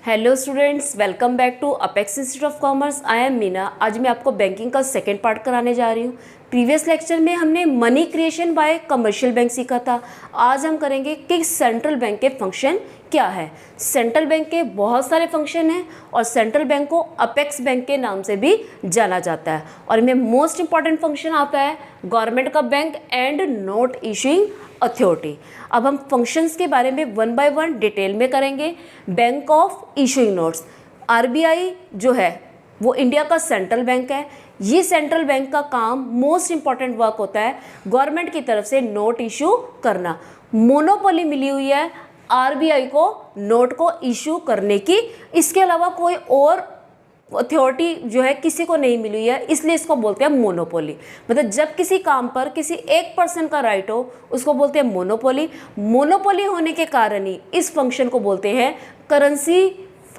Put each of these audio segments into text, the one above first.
Hello students, welcome back to Apex Institute of Commerce. I am Meena. आज मैं आपको banking का सेकंड पार्ट कराने जा रही हूँ। प्रीवियस लेक्चर में हमने money creation bye commercial bank सीखा था। आज हम करेंगे कि सेंट्रल बैंक के फंक्शन क्या है। सेंट्रल बैंक के बहुत सारे फंक्शन हैं और सेंट्रल बैंक को अपेक्स बैंक के नाम से भी जाना जाता है। और इनमें मोस्ट इंपॉर्टेंट फंक्शन आता है गवर्नमेंट का bank and note issuing authority. अब हम फंक्शंस के बारे में वन बाय वन डिटेल में करेंगे। Bank of issuing notes, RBI जो है वो इंडिया का सेंट्रल बैंक है। ये सेंट्रल बैंक का काम मोस्ट इंपॉर्टेंट वर्क होता है गवर्नमेंट की तरफ से नोट इशू करना। मोनोपोली मिली हुई है आरबीआई को नोट को इशू करने की, इसके अलावा कोई और अथॉरिटी जो है किसी को नहीं मिली है, इसलिए इसको बोलते हैं मोनोपोली। मतलब जब किसी काम पर किसी एक पर्सन का राइट हो उसको बोलते हैं मोनोपोली। मोनोपोली होने के कारण ही इस फंक्शन को बोलते हैं currency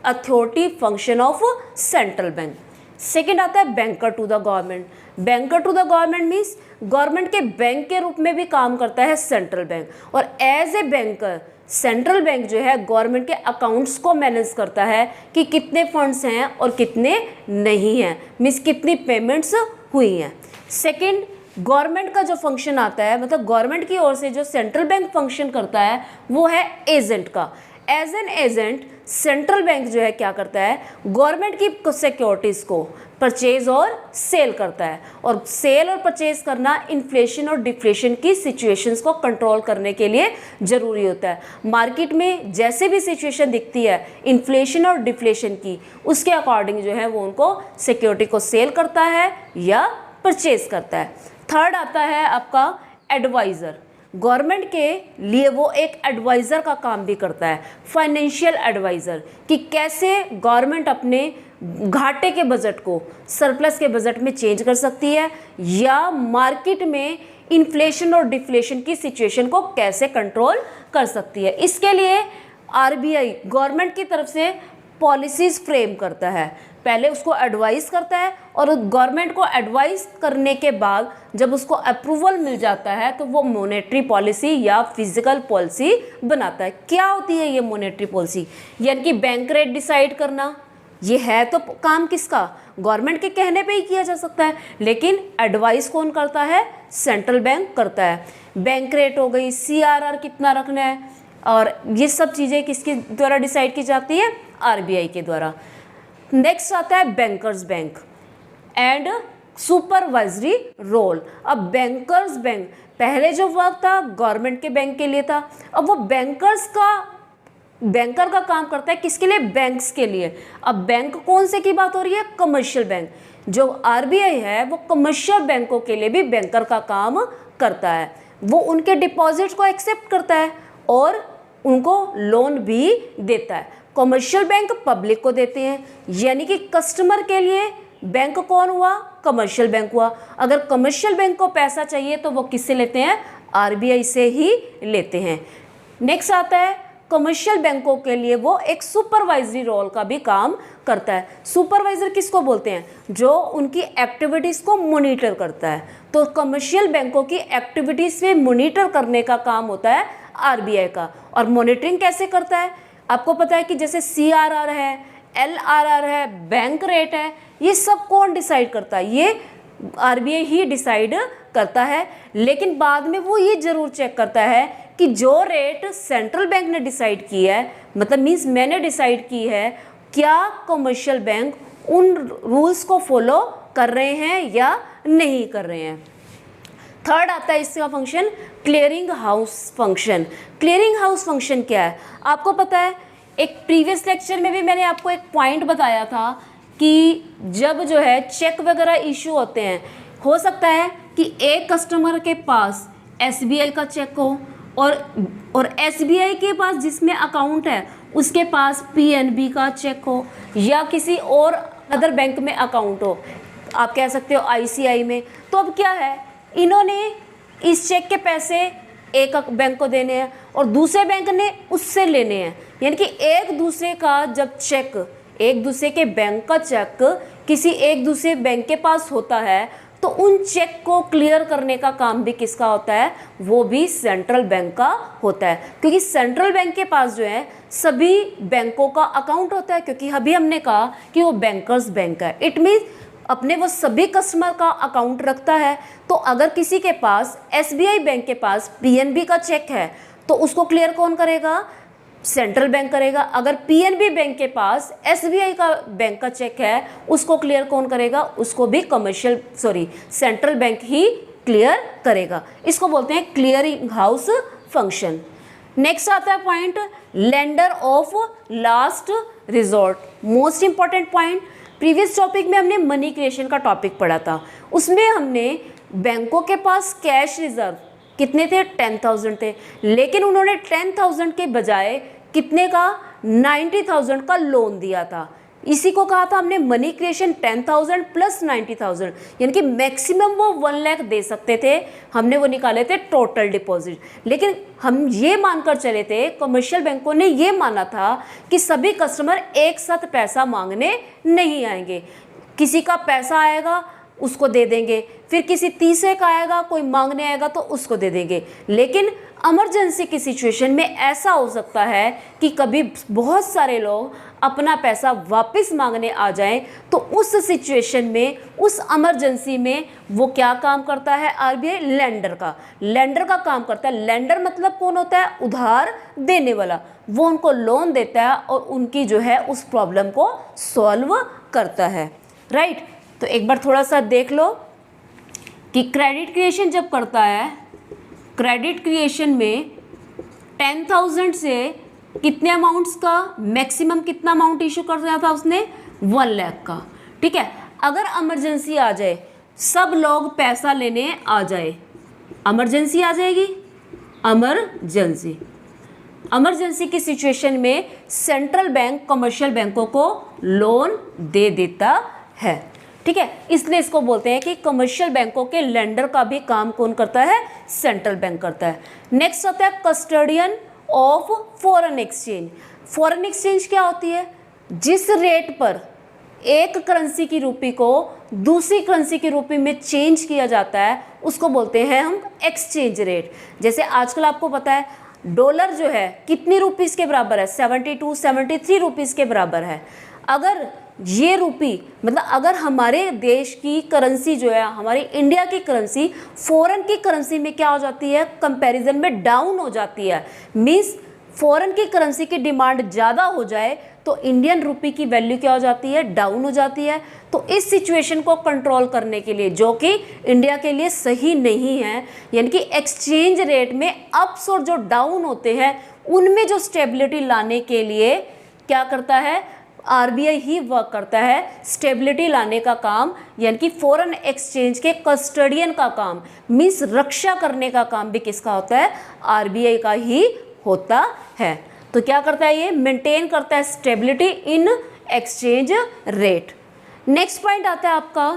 authority function of central bank. Second आता है banker to the government. Banker to the government means government के बैंक के रूप में भी काम करता है सेंट्रल बैंक। और as a banker central bank जो है गवर्नमेंट के अकाउंट्स को मैनेज करता है कि कितने फंड्स हैं और कितने नहीं हैं, मीन्स कितनी पेमेंट्स हुई हैं। सेकंड, गवर्नमेंट का जो फंक्शन आता है, मतलब गवर्नमेंट की ओर से जो सेंट्रल बैंक फंक्शन करता है वो है एजेंट का। As an agent central bank जो है क्या करता है, गवर्नमेंट की सिक्योरिटीज़ को परचेज और सेल करता है। और सेल और परचेज करना इन्फ्लेशन और डिफ्लेशन की सिचुएशंस को कंट्रोल करने के लिए ज़रूरी होता है। मार्केट में जैसे भी सिचुएशन दिखती है इन्फ्लेशन और डिफ्लेशन की, उसके अकॉर्डिंग जो है वो उनको सिक्योरिटी को सेल करता है या परचेज करता है। थर्ड आता है आपका एडवाइज़र। गवर्नमेंट के लिए वो एक एडवाइज़र का काम भी करता है, फाइनेंशियल एडवाइज़र, कि कैसे गवर्नमेंट अपने घाटे के बजट को सरप्लस के बजट में चेंज कर सकती है या मार्केट में इन्फ्लेशन और डिफ्लेशन की सिचुएशन को कैसे कंट्रोल कर सकती है। इसके लिए आरबीआई गवर्नमेंट की तरफ से पॉलिसीज़ फ्रेम करता है। पहले उसको एडवाइस करता है और गवर्नमेंट को एडवाइस करने के बाद जब उसको अप्रूवल मिल जाता है तो वो मॉनेटरी पॉलिसी या फिजिकल पॉलिसी बनाता है। क्या होती है ये मॉनेटरी पॉलिसी? यानी कि बैंक रेट डिसाइड करना। ये है तो काम किसका? गवर्नमेंट के कहने पे ही किया जा सकता है, लेकिन एडवाइस कौन करता है? सेंट्रल बैंक करता है। बैंक रेट हो गई, सीआरआर कितना रखना है, और ये सब चीज़ें किसके द्वारा डिसाइड की जाती है? आरबीआई के द्वारा। नेक्स्ट आता है bankers bank and supervisory role. अब बैंकर्स बैंक पहले जो वर्क था गवर्नमेंट के बैंक के लिए था, अब वो बैंकर का काम करता है किसके लिए? बैंक्स के लिए। अब बैंक कौन से की बात हो रही है? Commercial bank. जो आरबीआई है वो कमर्शियल बैंकों के लिए भी बैंकर का काम करता है। वो उनके डिपॉजिट्स को एक्सेप्ट करता है और उनको लोन भी देता है। कमर्शियल बैंक पब्लिक को देते हैं, यानी कि कस्टमर के लिए बैंक कौन हुआ? कमर्शियल बैंक हुआ। अगर कमर्शियल बैंक को पैसा चाहिए तो वो किससे लेते हैं? आरबीआई से ही लेते हैं। नेक्स्ट आता है कमर्शियल बैंकों के लिए वो एक सुपरवाइजरी रोल का भी काम करता है। सुपरवाइजर किसको बोलते हैं? जो उनकी एक्टिविटीज़ को मॉनिटर करता है। तो कमर्शियल बैंकों की एक्टिविटीज़ में मॉनिटर करने का काम होता है आरबीआई का। और मॉनिटरिंग कैसे करता है? आपको पता है कि जैसे सीआरआर है, एलआरआर है, बैंक रेट है, ये सब कौन डिसाइड करता है? ये आरबीआई ही डिसाइड करता है। लेकिन बाद में वो ये जरूर चेक करता है कि जो रेट सेंट्रल बैंक ने डिसाइड की है, मतलब मीन्स मैंने डिसाइड की है, क्या कमर्शियल बैंक उन रूल्स को फॉलो कर रहे हैं या नहीं कर रहे हैं। थर्ड आता है इसका function clearing house function. Clearing house function क्या है? आपको पता है एक प्रीवियस लेक्चर में भी मैंने आपको एक पॉइंट बताया था कि जब जो है चेक वगैरह इशू होते हैं, हो सकता है कि एक कस्टमर के पास एसबीआई का चेक हो और एसबीआई के पास जिसमें अकाउंट है उसके पास पीएनबी का चेक हो या किसी और अदर बैंक में अकाउंट हो, आप कह सकते हो आईसीआई में। तो अब क्या है, इन्होंने इस चेक के पैसे एक बैंक को देने हैं और दूसरे बैंक ने उससे लेने हैं। यानी कि एक दूसरे का जब चेक, एक दूसरे के बैंक का चेक किसी एक दूसरे बैंक के पास होता है तो उन चेक को क्लियर करने का काम भी किसका होता है, वो भी सेंट्रल बैंक का होता है, क्योंकि सेंट्रल बैंक के पास जो है सभी बैंकों का अकाउंट होता है, क्योंकि अभी हमने कहा कि वो बैंकर्स बैंक है। इट मीन्स अपने वो सभी कस्टमर का अकाउंट रखता है। तो अगर किसी के पास SBI बैंक के पास PNB का चेक है तो उसको क्लियर कौन करेगा, सेंट्रल बैंक करेगा। अगर PNB बैंक के पास SBI का बैंक का चेक है उसको क्लियर कौन करेगा, उसको भी सेंट्रल बैंक ही क्लियर करेगा। इसको बोलते हैं क्लियरिंग हाउस फंक्शन। नेक्स्ट आता है point, lender of last resort. Most important point, previous topic में हमने मनी क्रिएशन का टॉपिक पढ़ा था, उसमें हमने बैंकों के पास कैश रिजर्व कितने थे, 10,000 थे, लेकिन उन्होंने 10,000 के बजाय कितने का, 90,000 का लोन दिया था। इसी को कहा था हमने मनी क्रिएशन 10,000 प्लस 90,000, यानी कि मैक्सिमम वो 1 लाख दे सकते थे। हमने वो निकाले थे टोटल डिपॉजिट, लेकिन हम ये मानकर चले थे, कमर्शियल बैंकों ने ये माना था कि सभी कस्टमर एक साथ पैसा मांगने नहीं आएंगे, किसी का पैसा आएगा उसको दे देंगे, फिर किसी तीसरे का आएगा, कोई मांगने आएगा तो उसको दे देंगे। लेकिन इमरजेंसी की सिचुएशन में ऐसा हो सकता है कि कभी बहुत सारे लोग अपना पैसा वापस मांगने आ जाएं, तो उस सिचुएशन में, उस इमरजेंसी में वो क्या काम करता है, RBI लेंडर का काम करता है। लेंडर मतलब कौन होता है, उधार देने वाला। वो उनको लोन देता है और उनकी जो है उस प्रॉब्लम को सॉल्व करता है, राइट। तो एक बार थोड़ा सा देख लो कि क्रेडिट क्रिएशन जब करता है, क्रेडिट क्रिएशन में 10,000 से कितने अमाउंट्स का, मैक्सिमम कितना अमाउंट इशू कर दिया था उसने, 1 लाख का, ठीक है। अगर इमरजेंसी आ जाए, सब लोग पैसा लेने आ जाए, इमरजेंसी आ जाएगी, इमरजेंसी की सिचुएशन में सेंट्रल बैंक कमर्शियल बैंकों को लोन दे देता है, ठीक है। इसलिए इसको बोलते हैं कि कमर्शियल बैंकों के लेंडर का भी काम कौन करता है, सेंट्रल बैंक करता है। नेक्स्ट आता है custodian of foreign exchange. Foreign exchange क्या होती है, जिस रेट पर एक करेंसी की रूपी को दूसरी करेंसी की रूपी में चेंज किया जाता है उसको बोलते हैं हम एक्सचेंज रेट। जैसे आजकल आपको पता है डॉलर जो है कितनी रुपीस के बराबर है, 73 रुपीस के बराबर है। अगर ये रूपी मतलब अगर हमारे देश की करेंसी जो है, हमारी इंडिया की करेंसी फॉरेन की करेंसी में क्या हो जाती है, कंपैरिजन में डाउन हो जाती है, मींस फॉरेन की करेंसी की डिमांड ज़्यादा हो जाए तो इंडियन रुपी की वैल्यू क्या हो जाती है, डाउन हो जाती है। तो इस सिचुएशन को कंट्रोल करने के लिए, जो कि इंडिया के लिए सही नहीं है, यानी कि एक्सचेंज रेट में अप्स और जो डाउन होते हैं उनमें जो स्टेबिलिटी लाने के लिए क्या करता है, RBI ही वर्क करता है स्टेबिलिटी लाने का काम, यानी कि फॉरेन एक्सचेंज के कस्टोडियन का काम, मीन्स रक्षा करने का काम भी किसका होता है, RBI का ही होता है। तो क्या करता है, ये मेंटेन करता है stability in exchange rate. Next point आता है आपका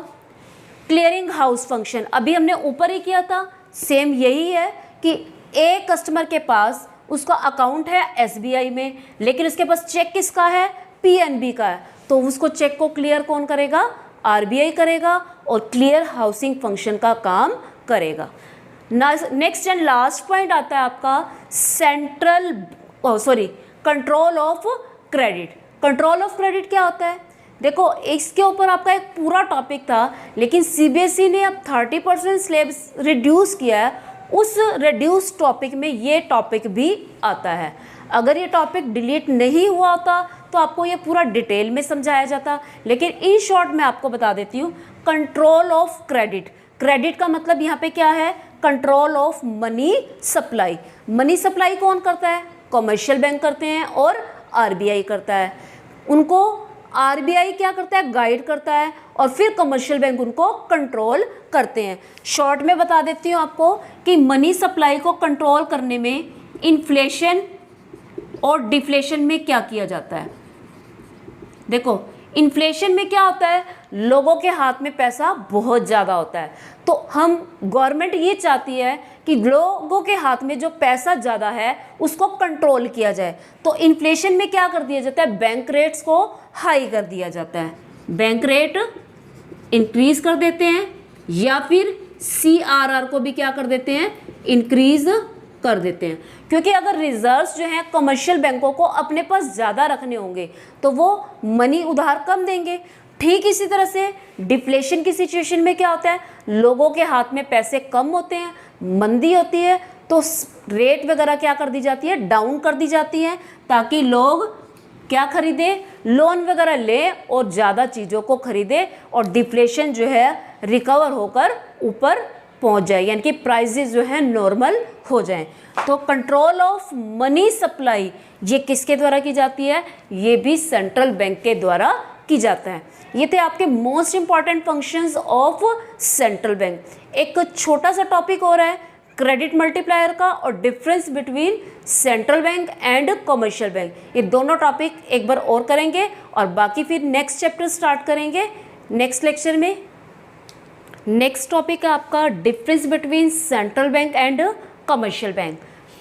क्लियरिंग हाउस फंक्शन। अभी हमने ऊपर ही किया था, सेम यही है कि एक कस्टमर के पास उसका अकाउंट है SBI में, लेकिन उसके पास चेक किसका है, PNB का है, तो उसको चेक को क्लियर कौन करेगा, RBI करेगा और क्लियर हाउसिंग फंक्शन का काम करेगा। नेक्स्ट एंड लास्ट पॉइंट आता है आपका control of credit. Control of credit क्या होता है, देखो इसके ऊपर आपका एक पूरा टॉपिक था, लेकिन CBSE ने अब 30% सिलेबस रिड्यूस किया है, उस रिड्यूस टॉपिक में ये टॉपिक भी आता है। अगर ये टॉपिक डिलीट नहीं हुआ होता तो आपको ये पूरा डिटेल में समझाया जाता, लेकिन इन शॉर्ट मैं आपको बता देती हूँ। कंट्रोल ऑफ क्रेडिट, क्रेडिट का मतलब यहाँ पे क्या है, control of money supply. Money supply कौन करता है, कमर्शियल बैंक करते हैं और RBI करता है। उनको RBI क्या करता है, गाइड करता है, और फिर कमर्शियल बैंक उनको कंट्रोल करते हैं। शॉर्ट में बता देती हूँ आपको कि मनी सप्लाई को कंट्रोल करने में इन्फ्लेशन और डिफ्लेशन में क्या किया जाता है। देखो इन्फ्लेशन में क्या होता है, लोगों के हाथ में पैसा बहुत ज़्यादा होता है, तो हम गवर्नमेंट ये चाहती है कि लोगों के हाथ में जो पैसा ज़्यादा है उसको कंट्रोल किया जाए। तो इन्फ्लेशन में क्या कर दिया जाता है, बैंक रेट्स को हाई कर दिया जाता है, बैंक रेट इंक्रीज कर देते हैं या फिर CRR को भी क्या कर देते हैं, इंक्रीज कर देते हैं। क्योंकि अगर रिजर्व्स जो हैं कमर्शियल बैंकों को अपने पास ज़्यादा रखने होंगे तो वो मनी उधार कम देंगे। ठीक इसी तरह से डिफ्लेशन की सिचुएशन में क्या होता है, लोगों के हाथ में पैसे कम होते हैं, मंदी होती है तो रेट वगैरह क्या कर दी जाती है, डाउन कर दी जाती है, ताकि लोग क्या खरीदें, लोन वगैरह लें और ज़्यादा चीज़ों को खरीदें और डिफ्लेशन जो है रिकवर होकर ऊपर पहुंच जाए, यानी कि प्राइसेस जो है नॉर्मल हो जाएं। तो कंट्रोल ऑफ मनी सप्लाई ये किसके द्वारा की जाती है, ये भी सेंट्रल बैंक के द्वारा की जाता है। ये थे आपके most important functions of central bank. एक छोटा सा टॉपिक हो रहा है क्रेडिट मल्टीप्लायर का और difference between central bank and commercial bank. ये दोनों टॉपिक एक बार और करेंगे और बाकी फिर नेक्स्ट चैप्टर स्टार्ट करेंगे नेक्स्ट लेक्चर में। नेक्स्ट टॉपिक है आपका difference between central bank and commercial bank.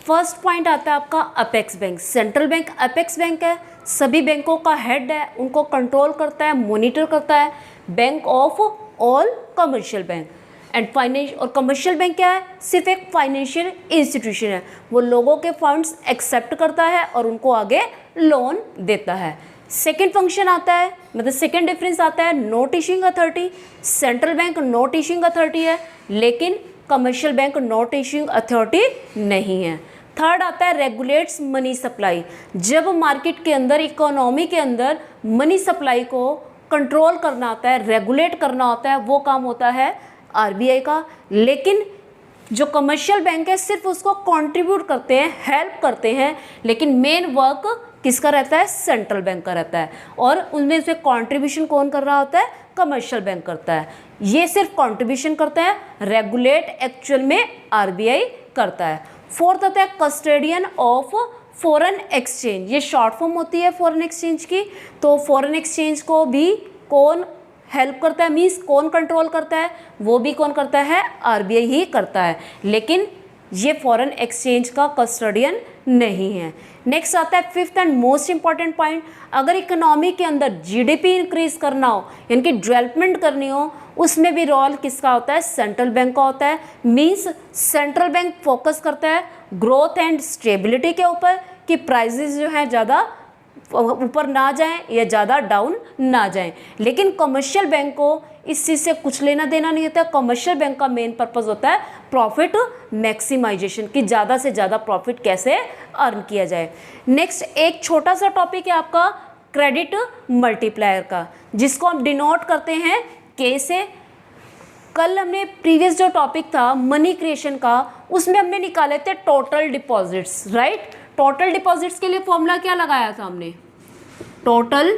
First point आता है आपका apex bank. Central bank apex bank है, सभी बैंकों का हेड है, उनको कंट्रोल करता है, मॉनिटर करता है, bank of all commercial bank and finance. और कमर्शियल बैंक क्या है, सिर्फ एक फाइनेंशियल इंस्टीट्यूशन है, वो लोगों के फंड्स एक्सेप्ट करता है और उनको आगे लोन देता है। सेकेंड फंक्शन आता है, मतलब सेकेंड डिफरेंस आता है note issuing authority. Central bank note issuing authority है लेकिन commercial bank note issuing authority नहीं है। थर्ड आता है रेगुलेट्स मनी सप्लाई। जब मार्केट के अंदर, इकोनॉमी के अंदर मनी सप्लाई को कंट्रोल करना होता है, रेगुलेट करना होता है, वो काम होता है RBI का। लेकिन जो कमर्शियल बैंक है सिर्फ उसको कंट्रीब्यूट करते हैं, हेल्प करते हैं, लेकिन मेन वर्क किसका रहता है, सेंट्रल बैंक का रहता है। और उनमें से कंट्रीब्यूशन कौन कर रहा होता है, कमर्शियल बैंक करता है। ये सिर्फ कंट्रीब्यूशन करता है, रेगुलेट एक्चुअल में RBI करता है। फोर्थ आता है कस्टोडियन ऑफ फॉरेन एक्सचेंज। ये शॉर्ट फॉर्म होती है फॉरेन एक्सचेंज की। तो फॉरेन एक्सचेंज को भी कौन हेल्प करता है, मीन्स कौन कंट्रोल करता है, वो भी कौन करता है, RBI ही करता है। लेकिन ये फॉरेन एक्सचेंज का कस्टोडियन नहीं है। नेक्स्ट आता है fifth and most important point, अगर इकोनॉमी के अंदर GDP इंक्रीज करना हो, यानी कि डेवलपमेंट करनी हो, उसमें भी रोल किसका होता है, सेंट्रल बैंक का होता है। मीन्स सेंट्रल बैंक फोकस करता है ग्रोथ एंड स्टेबिलिटी के ऊपर कि प्राइजेस जो है ज़्यादा ऊपर ना जाएं या ज़्यादा डाउन ना जाएं। लेकिन कमर्शियल बैंक को इस चीज़ से कुछ लेना देना नहीं होता। कमर्शियल बैंक का मेन पर्पस होता है प्रॉफिट मैक्सिमाइजेशन, कि ज़्यादा से ज़्यादा प्रॉफिट कैसे अर्न किया जाए। नेक्स्ट एक छोटा सा टॉपिक है आपका क्रेडिट मल्टीप्लायर का, जिसको हम डिनोट करते हैं K से। कल हमने प्रीवियस जो टॉपिक था मनी क्रिएशन का, उसमें हमने निकाले थे total deposits, right. Total deposits के लिए फॉर्मूला क्या लगाया था हमने, टोटल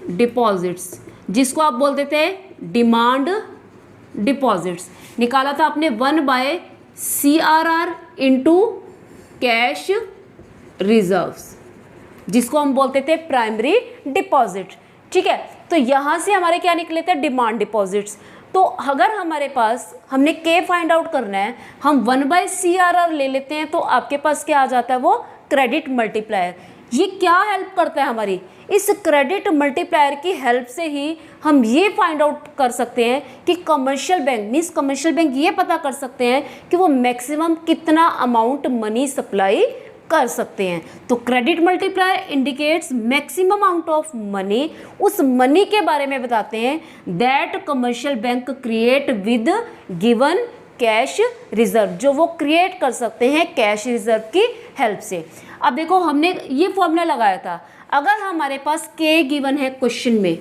डिपॉजिट्स, जिसको आप बोलते थे डिमांड डिपॉजिट्स। निकाला था आपने 1/CRR इंटू कैश रिजर्व्स, जिसको हम बोलते थे प्राइमरी डिपॉजिट। ठीक है, तो यहाँ से हमारे क्या निकले थे, डिमांड डिपॉजिट्स। तो अगर हमारे पास हमने K फाइंड आउट करना है, हम 1/CRR ले लेते हैं, तो आपके पास क्या आ जाता है, वो क्रेडिट मल्टीप्लायर। ये क्या हेल्प करता है हमारी, इस क्रेडिट मल्टीप्लायर की हेल्प से ही हम ये फाइंड आउट कर सकते हैं कि commercial bank, means commercial bank ये पता कर सकते हैं कि वो मैक्सिमम कितना अमाउंट मनी सप्लाई कर सकते हैं। तो credit multiplier indicates maximum amount of money, उस मनी के बारे में बताते हैं that commercial bank create with given cash reserve, जो वो क्रिएट कर सकते हैं कैश रिजर्व की हेल्प से। अब देखो हमने ये फॉर्मूला लगाया था, अगर हमारे पास K गिवन है क्वेश्चन में,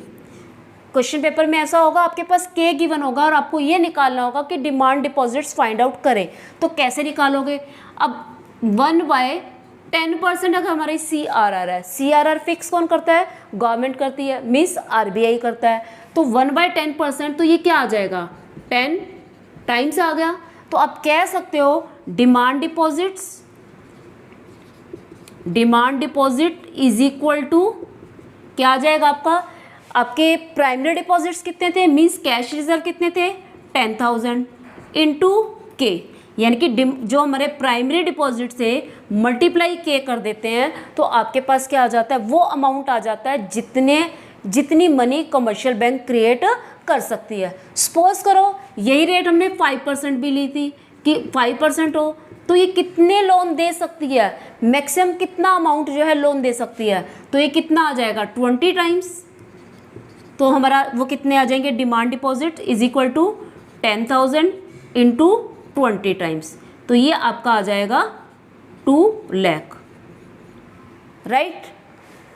क्वेश्चन पेपर में ऐसा होगा आपके पास K गिवन होगा और आपको ये निकालना होगा कि डिमांड डिपॉजिट्स फाइंड आउट करें, तो कैसे निकालोगे। अब 1/10% अगर हमारी CRR है, CRR फिक्स कौन करता है, गवर्नमेंट करती है, मीन्स RBI करता है। तो 1/10%, तो ये क्या आ जाएगा, 10 टाइम्स आ गया। तो आप कह सकते हो demand deposit is equal to क्या आ जाएगा आपका, आपके प्राइमरी डिपॉजिट्स कितने थे, मीन्स कैश रिजर्व कितने थे, 10,000 इंटू K, यानी कि जो हमारे प्राइमरी डिपॉजिट से मल्टीप्लाई K कर देते हैं, तो आपके पास क्या आ जाता है, वो अमाउंट आ जाता है जितनी मनी कमर्शियल बैंक क्रिएट कर सकती है। सपोज करो यही रेट हमने 5% भी ली थी कि 5% हो तो ये कितने लोन दे सकती है, मैक्सिमम कितना अमाउंट जो है लोन दे सकती है, तो ये कितना आ जाएगा 20 टाइम्स। तो हमारा वो कितने आ जाएंगे, demand deposit is equal to 10,000 into 20 times, तो ये आपका आ जाएगा 2 लाख, राइट।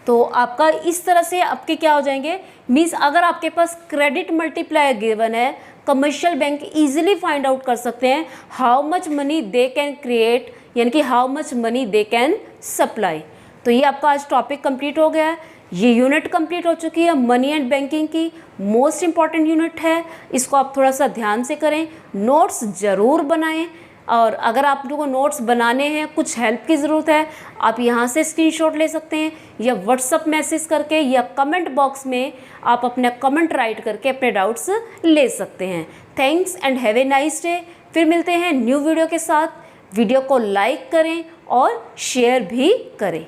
तो आपका इस तरह से आपके क्या हो जाएंगे, मीन्स अगर आपके पास क्रेडिट मल्टीप्लायर गिवन है, commercial bank easily find out कर सकते हैं how much money they can create, यानी कि how much money they can supply. तो ये आपका आज टॉपिक कंप्लीट हो गया है, ये यूनिट कंप्लीट हो चुकी है। मनी एंड बैंकिंग की मोस्ट इंपॉर्टेंट यूनिट है, इसको आप थोड़ा सा ध्यान से करें, नोट्स ज़रूर बनाएं। और अगर आप लोगों को नोट्स बनाने हैं, कुछ हेल्प की ज़रूरत है, आप यहाँ से स्क्रीनशॉट ले सकते हैं या व्हाट्सअप मैसेज करके या कमेंट बॉक्स में आप अपना कमेंट राइट करके अपने डाउट्स ले सकते हैं। Thanks and have a nice day. फिर मिलते हैं न्यू वीडियो के साथ। वीडियो को लाइक करें और शेयर भी करें।